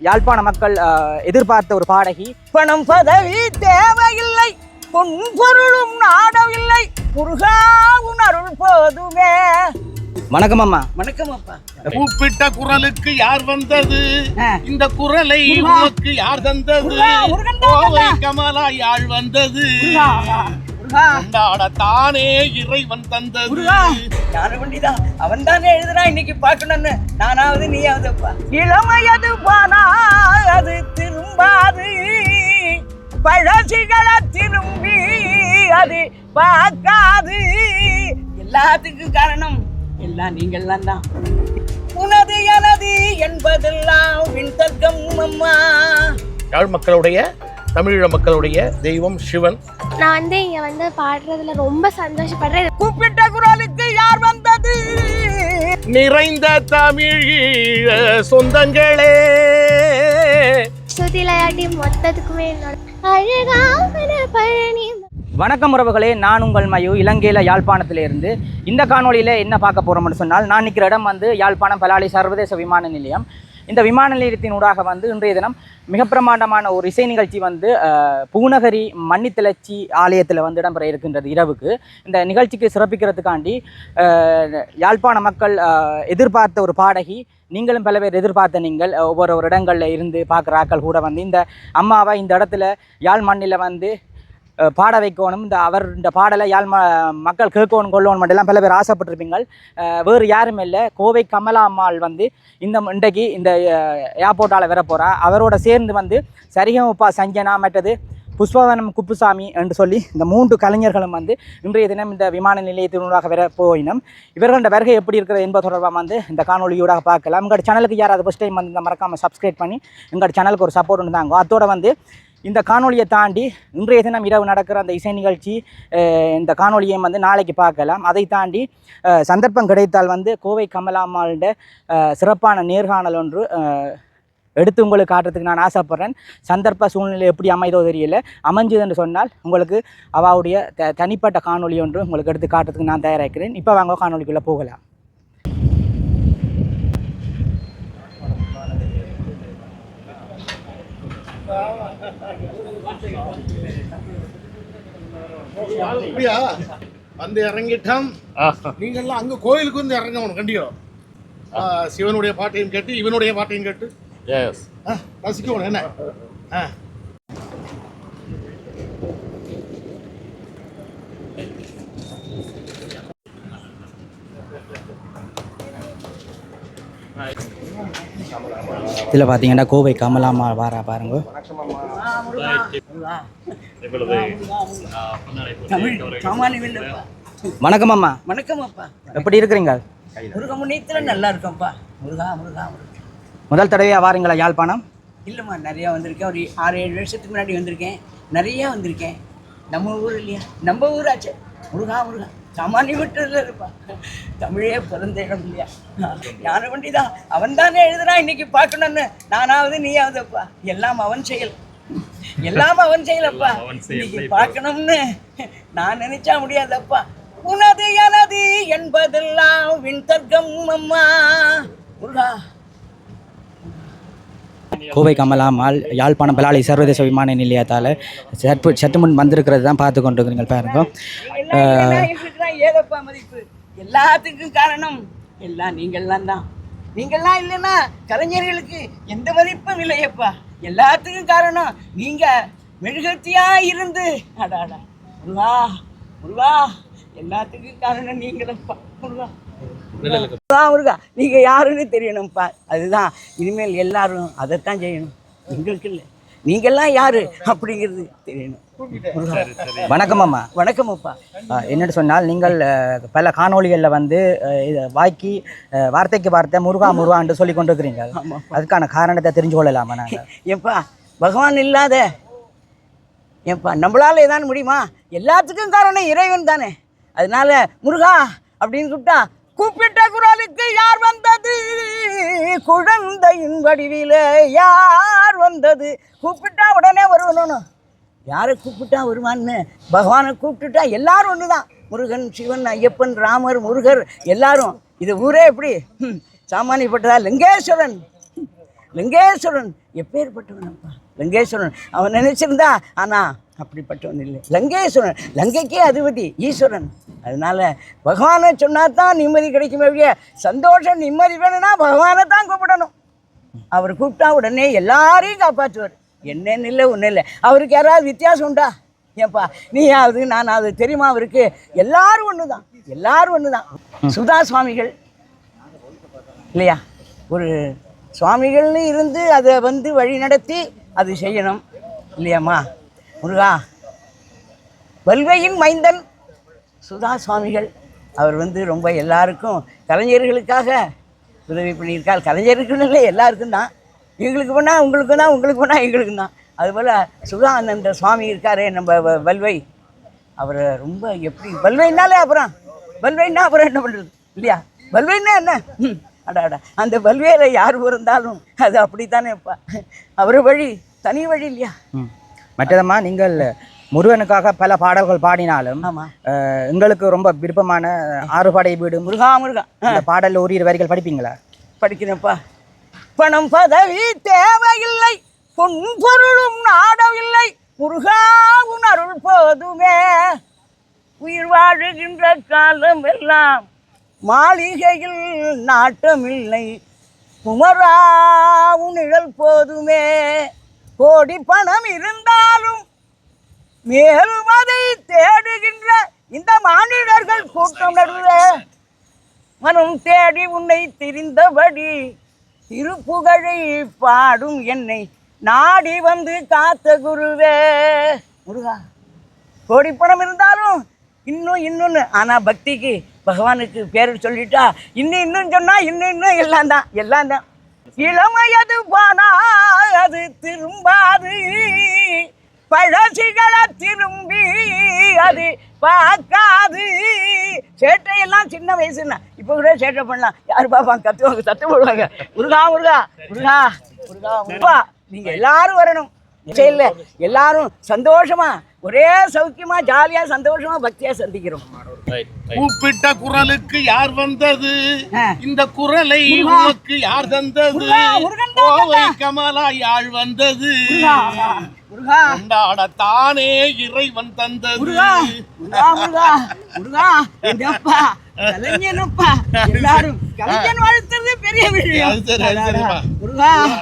யாழ்ப்பாண மக்கள் எதிர்பார்த்த ஒரு பாடகி. பணம் பதவி தேவையில்லை, பொன் பொருளும் நாடவில்லை, முருகாவும் அருள் போதுமே. வணக்கம் அம்மா. வணக்கம் அப்பா. கூப்பிட்ட குரலுக்கு யார் வந்தது? இந்த குரலை உனக்கு யார் தந்தது? கோவை கமலா யாழ் வந்தது, தானே இறைவன் தந்தது. ஞானவண்டிதான் அவன் தானே எழுதுனா இன்னைக்கு பார்க்கணும்னு. நானாவது நீயாவதுப்பா. இளமையது போனா அது திரும்பாது, பழசிகளை திரும்பி அது பார்க்காது. எல்லாத்துக்கும் காரணம் எல்லாம் நீங்கள்லாம் தான். உனது எனது என்பதெல்லாம் விண்தர்க்கம் அம்மா. யாழ் மக்களுடைய தமிழீழ மக்களுடைய தெய்வம் சிவன். நான் இங்க பாடுறதுல ரொம்ப சந்தோஷப்படுறேன். கூப்பிட்ட குரலுக்கு யார் வந்தது? நிறைந்த தமிழீழ சொந்தங்களே. ஸ்துதிலயாட்டி மொத்தத்துக்குமே அழகான பழனி. வணக்கம் உறவுகளே, நான் உங்கள் மயு, இலங்கையில் யாழ்ப்பாணத்திலிருந்து. இந்த காணொலியில் என்ன பார்க்க போகிறோம்னு சொன்னால், நான் நிற்கிற இடம் யாழ்ப்பாணம் பலாலி சர்வதேச விமான நிலையம். இந்த விமான நிலையத்தின் ஊடாக இன்றைய தினம் மிக பிரமாண்டமான ஒரு இசை நிகழ்ச்சி பூநகரி மன்னித்திலச்சி ஆலயத்தில் இடம்பெற இருக்கின்றது இரவுக்கு. இந்த நிகழ்ச்சிக்கு சிறப்பிக்கிறதுக்காண்டி யாழ்ப்பாண மக்கள் எதிர்பார்த்த ஒரு பாடகி. நீங்களும் பல பேர் எதிர்பார்த்த நீங்கள் ஒவ்வொரு இடங்களில் இருந்து பார்க்குற ஆக்கள் கூட இந்த அம்மாவை இந்த இடத்துல யாழ் மண்ணில் பாட வைக்கணும், இந்த பாடலை யாழ் மக்கள் கேட்கணும் கொள்ளணும் மட்டும் பல பேர் ஆசைப்பட்டிருப்பீங்கள். வேறு யாரும் இல்லை, கோவை கமலா அம்மாள் இன்றைக்கு இந்த ஏர்போர்ட்டால் வர போகிறா. அவரோட சேர்ந்து சரிகமப்பா சஞ்சனா, மற்றது புஷ்பவனம் குப்புசாமி என்று சொல்லி இந்த 3 கலைஞர்களும் இன்றைய தினம் இந்த விமான நிலையத்தினூடாக வர போயினும். இவர்களோட வருகை எப்படி இருக்கிறது என்பது தொடர்பாக இந்த காணொலியூடாக பார்க்கலாம். எங்களோட சேனலுக்கு யாராவது ஃபஸ்ட் டைம் இந்த மறக்காமல் சப்ஸ்கிரைப் பண்ணி எங்களோட சேனலுக்கு ஒரு சப்போர்ட் இருந்தாங்க. அதோட இந்த காணொலியை தாண்டி இன்றைய தினம் இரவு நடக்கிற அந்த இசை நிகழ்ச்சி, இந்த காணொலியை நாளைக்கு பார்க்கலாம். அதை தாண்டி சந்தர்ப்பம் கிடைத்தால் கோவை கமலாம்மாளோட சிறப்பான நேர்காணல் ஒன்று எடுத்து உங்களுக்கு காட்டுறதுக்கு நான் ஆசைப்பட்றேன். சந்தர்ப்ப சூழ்நிலை எப்படி அமைதோ தெரியல, அமைஞ்சதுன்னு சொன்னால் உங்களுக்கு அவளுடைய தனிப்பட்ட காணொலி ஒன்று உங்களுக்கு எடுத்து காட்டுறதுக்கு நான் தயாராகிறேன். இப்போ வாங்க காணொலிக்குள்ளே போகலாம். இறங்கிட்டோம். நீங்கெல்லாம் அங்க கோயிலுக்கு இறங்கணும் கண்டிப்பா. சிவனுடைய பாட்டையும் கேட்டு இவனுடைய பாட்டையும் கேட்டு ரசிக்கணும். என்ன இதில் பார்த்தீங்கன்னா கோவை கமலாம்மா வாரா பாருங்க. வணக்கம் அம்மா. வணக்கம் அப்பா. எப்படி இருக்கிறீங்க? முருக முன்னேற்றத்தில் நல்லா இருக்கோம்ப்பா. முருகா முருகா. முதல் தடவையாக வாரீங்களா யாழ்ப்பாணம்? இல்லைம்மா, நிறையா வந்திருக்கேன். ஒரு 6-7 வருஷத்துக்கு முன்னாடி வந்திருக்கேன். நிறையா வந்திருக்கேன். நம்ம ஊர் இல்லையா, நம்ம ஊராச்சு. முருகா முருகா. சாமானிய விட்டதில் இருப்பா. தமிழே பிறந்த இடம் இல்லையா. ஞானவண்டிதான் அவன் தானே எழுதுனா இன்னைக்கு பார்க்கணும்னு. நானாவது நீயாவதுப்பா. எல்லாம் அவன் செயல், எல்லாம் அவன் செயலப்பா. இன்னைக்கு பார்க்கணும்னு நான் நினைச்சா முடியாதப்பா. உனது எனது என்பதெல்லாம் விண்தர்க்கம் அம்மா. முருகா. கோவை கமலாம்மாள் யாழ்ப்பாணம் பலாலி சர்வதேச விமான நிலையத்தால் சற்று முன் வந்திருக்கிறது தான் பார்த்து கொண்டிருக்கிறீங்க பாருங்க. ஏதப்பா மதிப்பு? எல்லாத்துக்கும் காரணம் எல்லாம் நீங்கள்லாம் தான். நீங்கள்லாம் இல்லைன்னா கலைஞர்களுக்கு எந்த மதிப்பும் இல்லையப்பா. எல்லாத்துக்கும் காரணம் நீங்க மெழுகத்தியா இருந்து. அடாடா முருகா முருகா. எல்லாத்துக்கும் காரணம் நீங்களப்பா. முருகா முருகா. நீங்க யாருன்னு தெரியணும்ப்பா. அதுதான் இனிமேல் எல்லாரும் அதைத்தான் செய்யணும். எங்களுக்கு இல்லை, நீங்கள்லாம் யாரு அப்படிங்கிறது தெரியணும். வணக்கம் அம்மா. வணக்கம் அப்பா. என்னென்னு சொன்னால், நீங்கள் பல காணொலிகளில் வாய்க்கு வார்த்தைக்கு வார்த்தை முருகா முருகான்னு சொல்லி கொண்டிருக்கிறீங்க. அதுக்கான காரணத்தை தெரிஞ்சு கொள்ளலாமா நாங்கள்? ஏப்பா, பகவான் இல்லாத ஏப்பா நம்மளால ஏதாவது முடியுமா? எல்லாத்துக்கும் காரணம் இறைவன் தானே. அதனால முருகா அப்படின்னு கூப்பிட்டா, கூப்பிட்ட குரலுக்கு யார் வந்தது? குழந்தையின் வடிவில யார் வந்தது? கூப்பிட்டா உடனே வருவனும். யாரை கூப்பிட்டா வருவான்னு பகவானை கூப்பிட்டுட்டா எல்லாரும் ஒன்று தான். முருகன், சிவன், ஐயப்பன், ராமர், முருகர் எல்லாரும். இது ஊரே எப்படி சாமானியப்பட்டதா? லிங்கேஸ்வரன் லிங்கேஸ்வரன் எப்பேற்பட்டவனப்பா லிங்கேஸ்வரன். அவன் நினைச்சிருந்தா ஆனால் அப்படிப்பட்டவன் இல்லை. லங்கேஸ்வரன் லங்கைக்கே அதிபதி ஈஸ்வரன். அதனால பகவானை சொன்னா தான் நிம்மதி கிடைக்கும். சந்தோஷம் நிம்மதி வேணும்னா பகவானை தான் கூப்பிடணும். அவர் கூப்பிட்டா உடனே எல்லாரையும் காப்பாற்றுவார். என்னன்னு இல்லை ஒன்றும் இல்லை. அவருக்கு யாராவது வித்தியாசம் உண்டா? ஏப்பா நீயாவது நானாவது தெரியுமா? அவருக்கு எல்லாரும் ஒன்று தான், எல்லாரும் ஒன்று தான். சுதா சுவாமிகள் இல்லையா, ஒரு சுவாமிகள்னு இருந்து அதை வழி நடத்தி அது செய்யணும் இல்லையாம்மா? முருகா, வல்வையின் மைந்தன் சுதா சுவாமிகள் அவர் ரொம்ப எல்லாருக்கும் கலைஞர்களுக்காக உதவி பண்ணியிருக்கார். கலைஞருக்குன்னு இல்லை, எல்லாருக்கும் தான். எங்களுக்கு பண்ணால் உங்களுக்கு தான், உங்களுக்கு பண்ணால் எங்களுக்கு தான். அதுபோல் சுதானந்த சுவாமி இருக்காரே நம்ம வல்வை, அவரை ரொம்ப எப்படி வல்வைன்னாலே அப்புறம் என்ன பண்ணுறது இல்லையா? வல்வைன்னா என்ன? அடாடா, அந்த வல்வையில் யார் இருந்தாலும் அது அப்படித்தானேப்பா. அவர் வழி தனி வழி இல்லையா? மற்றதம்மா, நீங்கள் முருகனுக்காக பல பாடல்கள் பாடினாலும் எங்களுக்கு ரொம்ப விருப்பமான ஆறுபடை வீடு முருகா முருகா இந்த பாடலில் ஓரிரு வரிகள் படிப்பீங்களா? படிக்கிறேன்ப்பா. பணம் பதவி தேவையில்லை, பொன்பொருளும் நாடவில்லை, முருகா உன் அருள் போதுமே. உயிர் வாழுகின்ற காலம் எல்லாம் மாளிகையில் நாட்டமில்லை, குமரா உன் நிழல் போதுமே. கோடி பணம் இருந்தாலும் மேலும் அதை தேடுகின்ற இந்த மானிடர்கள் கூட்டம் நடுவே மனம் தேடி உன்னை திரிந்தபடி திருப்புகழை பாடும் என்னை நாடி வந்து காத்த குருவே. முருகா, கோடி பணம் இருந்தாலும் இன்னொன்று ஆனால் பக்திக்கு பகவானுக்கு பேர் சொல்லிட்டா இன்னும் சொன்னால் இன்னும் எல்லாம் தான். இளமையது போனா அது திரும்பாது, பழசிகளை திரும்பி அது பார்க்காது. சேட்டையெல்லாம் சின்ன வயசுன்னா இப்போ கூட சேட்டை பண்ணலாம். யார் பார்ப்பாங்க? கத்துவாங்க, சத்தம் போடுவாங்க. முருகா முருகா முருகா முருகா முருகா. நீங்கள் எல்லாரும் வரணும். இல்லை எல்லாரும் சந்தோஷமா ஒரே சௌக்கியமா ஜாலியா சந்தோஷமா பக்தியா சந்திக்கிறோம். கூப்பிட்ட குரலுக்கு யார் வந்தது? இந்த குரலை உனக்கு யார் தந்தது? கோவை கமலா யாழ் வந்தது, கொண்டாடத்தானே இறைவன் தந்தது. கலைஞனப்பா, எல்லாரும் கலைஞன் வாழ்த்துறது பெரிய விஷயம்.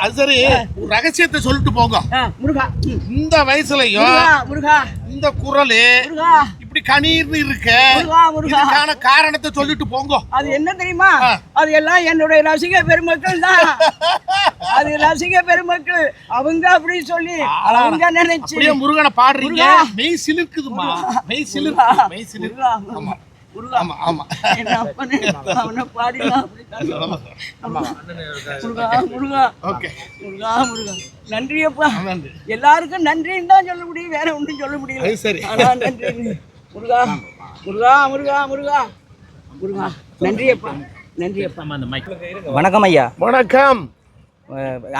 அது சரி, ரகசியத்தை சொல்லிட்டு போங்க. முருகா, இந்த வயசுலயும் முருகா இந்த குரல் இப்படி கணீர்னு இருக்க இதுக்கான காரணத்தை சொல்லிட்டு போங்க. அது என்ன தெரியுமா? அது எல்லாம் என்னுடைய ரசிக பெருமக்கள் தான். அது ரசிக பெருமக்கள் அவங்க அப்படி சொல்லி அவங்க நினைச்சு முருகனை பாடுறீங்க. மெய் சிலிர்க்குதுமா, மெய் சிலிர்க்கு. முருகா, ஆமா என்ன அப்பனே அவனை பாடினா முருகா முருகா. ஓகே முருகா முருகா. நன்றியப்பா, எல்லாருக்கும் நன்றின்னு தான் சொல்ல முடியும், வேற ஒன்றும் சொல்ல முடியல. சரி, நன்றி முருகா முருகா முருகா முருகா முருகா. நன்றியப்பா, நன்றியப்பா. வணக்கம் ஐயா. வணக்கம்.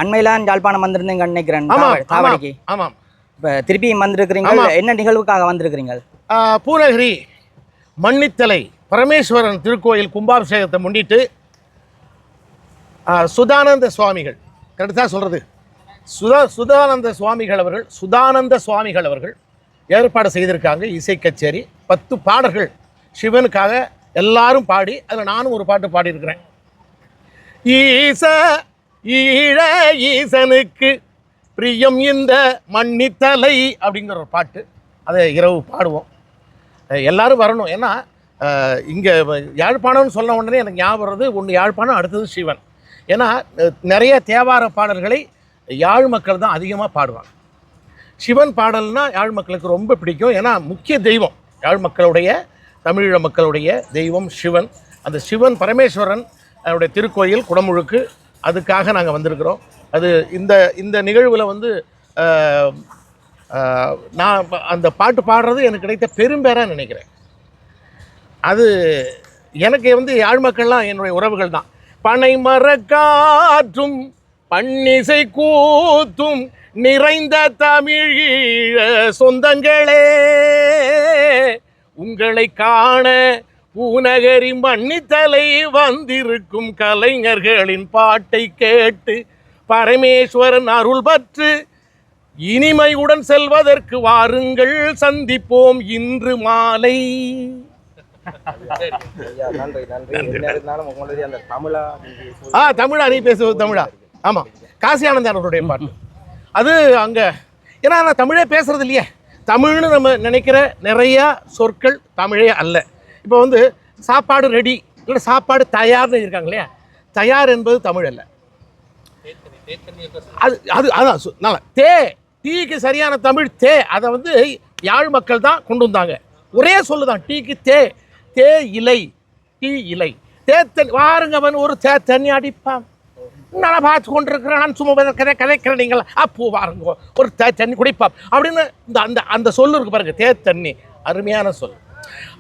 அண்மையிலான் யாழ்ப்பாணம் வந்திருந்தீங்க நினைக்கிறேன் தாவடிக்கு. ஆமாம். இப்போ திருப்பியும் வந்திருக்கிறீங்க. என்ன நிகழ்வுக்காக வந்திருக்கிறீங்க? பூநகரி மன்னித்தலை பரமேஸ்வரன் திருக்கோயில் கும்பாபிஷேகத்தை முன்னிட்டு சுதானந்த சுவாமிகள், கரெக்டாக சொல்கிறது, சுதானந்த சுவாமிகள் அவர்கள் ஏற்பாடு செய்திருக்காங்க இசை கச்சேரி. 10 பாடல்கள் சிவனுக்காக எல்லாரும் பாடி, அதில் நானும் ஒரு பாட்டு பாடியிருக்கிறேன். ஈசனுக்கு பிரியம் இந்த மன்னித்தலை அப்படிங்கிற ஒரு பாட்டு, அதை இரவு பாடுவோம். எல்லாரும் வரணும். ஏன்னா இங்கே யாழ்ப்பாணம்னு சொன்ன உடனே எனக்கு ஞாபகம் வருது, ஒன்று யாழ்ப்பாணம், அடுத்தது சிவன். ஏன்னா நிறைய தேவார பாடல்களை யாழ் மக்கள் தான் அதிகமாக பாடுவாங்க. சிவன் பாடல்னா யாழ் மக்களுக்கு ரொம்ப பிடிக்கும். ஏன்னா முக்கிய தெய்வம் யாழ் மக்களுடைய, தமிழீழ மக்களுடைய தெய்வம் சிவன். அந்த சிவன் பரமேஸ்வரன் அவருடைய திருக்கோயில் குடமுழுக்கு, அதுக்காக நாங்கள் வந்திருக்கிறோம். அது இந்த நிகழ்வில் நான் அந்த பாட்டு பாடுறது எனக்கு கிடைத்த பெரும்பேராக நினைக்கிறேன். அது எனக்கு யாழ் மக்கள்லாம் என்னுடைய உறவுகள் தான். பனை மரக்காற்றும் பன்னிசை கூத்தும் நிறைந்த தமிழீழ சொந்தங்களே, உங்களை காண பூநகரி மன்னித்தலை வந்திருக்கும் கலைஞர்களின் பாட்டை கேட்டு பரமேஸ்வரன் அருள் பற்று இனிமையுடன் செல்வதற்கு வாருங்கள், சந்திப்போம் இன்று மாலை. தமிழா நீ பேசுவது தமிழா? ஆமாம், காசி ஆனந்தன் அவருடைய பாட்டு அது. அங்கே ஏன்னா நான் தமிழே பேசுறது இல்லையே, தமிழ்னு நம்ம நினைக்கிற நிறையா சொற்கள் தமிழே அல்ல. இப்போ வந்து சாப்பாடு ரெடி இல்லை சாப்பாடு தயார்னு இருக்காங்க இல்லையா, தயார் என்பது தமிழ் அல்ல. அது அது அதான் நல்லா டீக்கு சரியான தமிழ் தே. அதை வந்து யாழ் மக்கள் தான் கொண்டு வந்தாங்க. ஒரே சொல்லுதான் டீக்கு தே இலை, டீ இலை. தண்ணி வாருங்கவன் ஒரு தண்ணி அடிப்பான், நல்லா பார்த்து கொண்டு இருக்கிறான், சும்மா கதைக்கிற நீங்கள் அப்போ வாருங்க ஒரு தண்ணி குடிப்பான் அப்படின்னு அந்த அந்த சொல்லு இருக்கு பாருங்க, தண்ணி. அருமையான சொல்.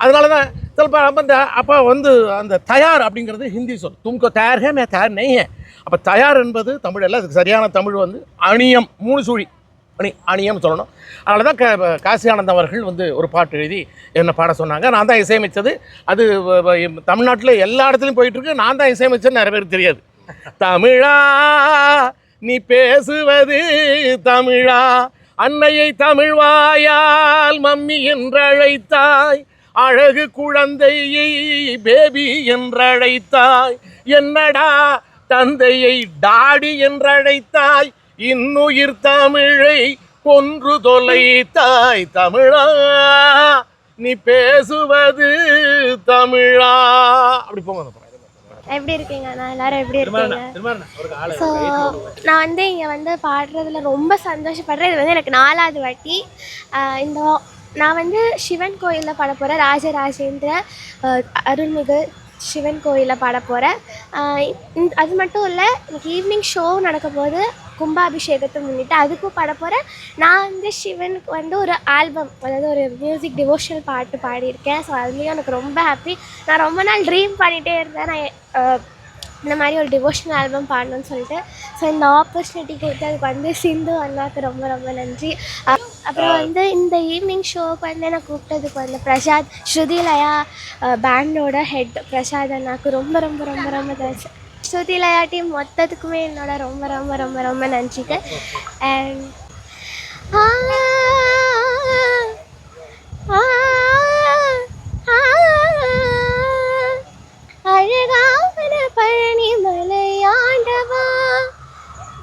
அதனால தான் சிலப்போ அந்த அப்போ வந்து அந்த தயார் அப்படிங்கிறது ஹிந்தி சொல். தும்கோ தயார் ஹே மே தயார் நெய் ஹே. அப்போ தயார் என்பது தமிழ் அல்ல. அதுக்கு சரியான தமிழ் வந்து அணியம், 3 சுழி அணியம் சொல்லணும். அதனால தான் காசி ஆனந்தன் அவர்கள் வந்து ஒரு பாட்டு எழுதி என்னை பாட சொன்னாங்க. நான் தான் இசையமைச்சது. அது தமிழ்நாட்டில் எல்லா இடத்துலையும் போயிட்டுருக்கு. நான் தான் இசையமைச்சது, நிறைய பேருக்கு தெரியாது. தமிழா நீ பேசுவது தமிழா, அன்னையை தமிழ் வாயால் மம்மி என்றழைத்தாய், அழகு குழந்தையை பேபி என்றழைத்தாய், என்னடா தந்தையை டாடி என்றழைத்தாய், இன்னுயிர் தமிழை கொன்று தொலைத்தாய். தமிழா நீ பேசுவது தமிழா. அப்படி போங்க. எப்படி இருக்கீங்க? நான் எல்லாரும் எப்படி இருக்கீங்க? ஸோ நான் வந்து இங்கே வந்து பாடுறதுல ரொம்ப சந்தோஷப்படுறேன். இது வந்து எனக்கு 4வது வாட்டி. இந்த நான் வந்து சிவன் கோயிலில் பாட போகிறேன். ராஜராஜேந்திர அருள்மிகு சிவன் கோயிலில் பாட போகிறேன். அது மட்டும் இல்லை, இன்னைக்கு ஈவினிங் ஷோ நடக்க போது கும்பாபிஷேகத்தை முன்னிட்டு அதுக்கும் பாட போகிறேன். நான் வந்து சிவனுக்கு வந்து ஒரு ஆல்பம், அதாவது ஒரு மியூசிக் டிவோஷனல் பாட்டு பாடியிருக்கேன். ஸோ அதுலேயும் எனக்கு ரொம்ப ஹாப்பி. நான் ரொம்ப நாள் ட்ரீம் பண்ணிகிட்டே இருந்தேன், நான் இந்த மாதிரி ஒரு டிவோஷனல் ஆல்பம் பாடணும்னு சொல்லிட்டு. ஸோ இந்த ஆப்பர்ச்சுனிட்டி கொடுத்து அதுக்கு வந்து சிந்து அண்ணாவுக்கு ரொம்ப ரொம்ப நன்றி. அப்புறம் வந்து இந்த ஈவினிங் ஷோவுக்கு வந்து என்னை கூப்பிட்டதுக்கு வந்து பிரசாத், ஸ்ருதிலயா பேண்டோட ஹெட் பிரசாத் அண்ணாவுக்கு ரொம்ப ரொம்ப ரொம்ப ரொம்ப தேங்க்ஸ். ஸ்ருதிலயா டீம் மொத்தத்துக்குமே என்னோட ரொம்ப ரொம்ப ரொம்ப ரொம்ப நன்றிக்கு. அண்ட் அழகான பழனி மலையாண்டவா,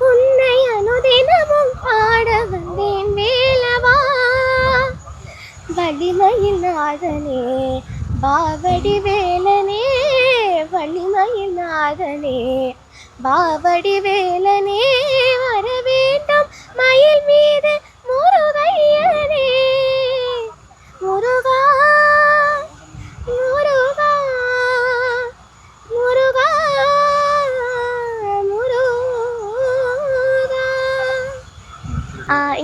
உன்னை அனுதினமும் பாட வந்தேன் வேலவா, வலிமையின் நாதனே பாவடி வேலனே, வலிமையின் நாதனே பாவடி வேலனே, வர வேண்டும் மயில் மீது முருகையனே, முருகா முருகா முருகா முருகா.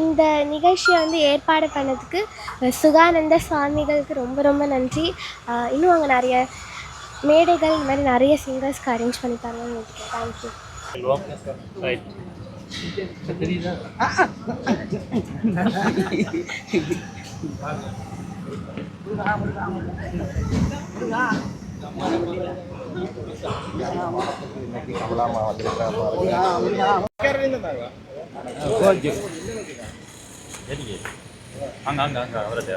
இந்த நிகழ்ச்சியை வந்து ஏற்பாடு பண்ணதுக்கு சுகானந்த சுவாமிகளுக்கு ரொம்ப ரொம்ப நன்றி. இன்னும் அவங்க நிறைய மேடைகள் இந்த மாதிரி நிறைய சிங்கர்ஸ்க்கு அரேஞ்ச் பண்ணி தரணும்னு நினைக்கிறேன். தேங்க்யூ. அங்கே அவர்கிட்ட